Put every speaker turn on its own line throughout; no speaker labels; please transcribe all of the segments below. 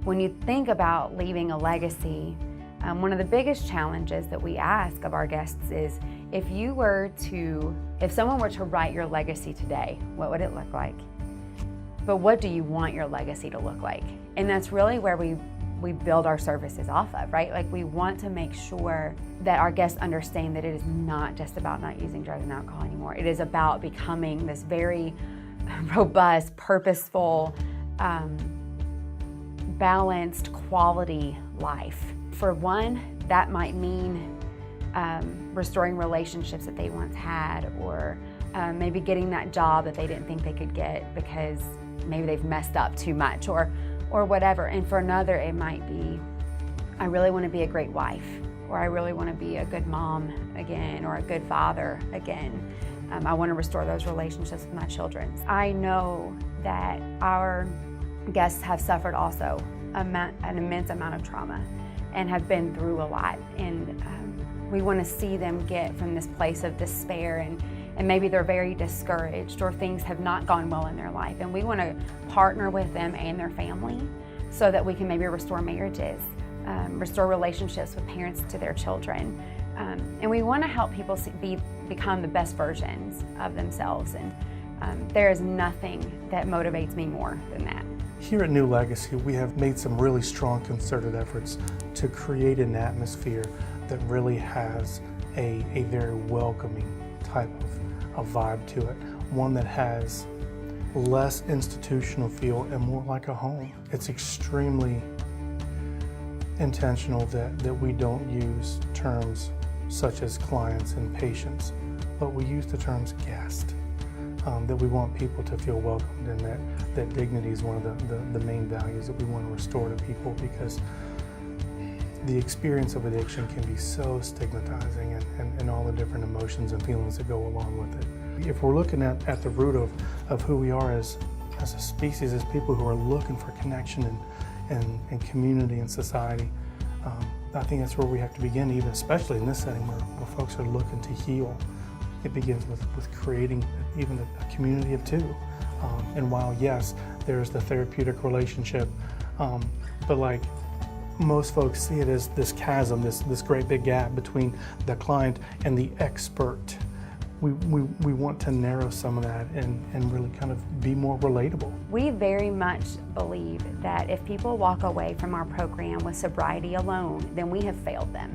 When you think about leaving a legacy, one of the biggest challenges that we ask of our guests is, if someone were to write your legacy today, what would it look like? But what do you want your legacy to look like? And that's really where we build our services off of, right? Like, we want to make sure that our guests understand that it is not just about not using drugs and alcohol anymore. It is about becoming this very robust, purposeful, balanced, quality life. For one, that might mean restoring relationships that they once had, or maybe getting that job that they didn't think they could get because maybe they've messed up too much, or whatever. And for another, it might be, I really want to be a great wife, or I really want to be a good mom again, or a good father again. I want to restore those relationships with my children. I know that our guests have suffered also an immense amount of trauma and have been through a lot. And we want to see them get from this place of despair, and maybe they're very discouraged, or things have not gone well in their life. And we want to partner with them and their family so that we can maybe restore marriages, restore relationships with parents to their children. And we want to help people become the best versions of themselves. And there is nothing that motivates me more than that.
Here at New Legacy, we have made some really strong concerted efforts to create an atmosphere that really has a very welcoming type of vibe to it. One that has less institutional feel and more like a home. It's extremely intentional that we don't use terms such as clients and patients, but we use the terms guest. That we want people to feel welcomed, and that dignity is one of the main values that we want to restore to people, because the experience of addiction can be so stigmatizing, and all the different emotions and feelings that go along with it. If we're looking at the root of who we are as a species, as people who are looking for connection and community and society, I think that's where we have to begin, even especially in this setting where folks are looking to heal. It begins with creating even a community of two. And while, yes, there's the therapeutic relationship, but like most folks see it as this chasm, this great big gap between the client and the expert. We want to narrow some of that and really kind of be more relatable.
We very much believe that if people walk away from our program with sobriety alone, then we have failed them.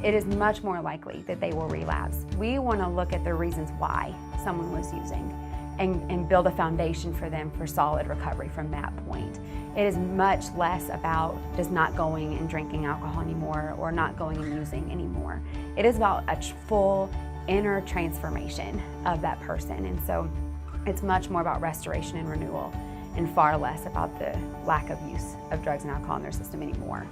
It is much more likely that they will relapse. We want to look at the reasons why someone was using and build a foundation for them for solid recovery from that point. It is much less about just not going and drinking alcohol anymore, or not going and using anymore. It is about a full inner transformation of that person. And so it's much more about restoration and renewal, and far less about the lack of use of drugs and alcohol in their system anymore.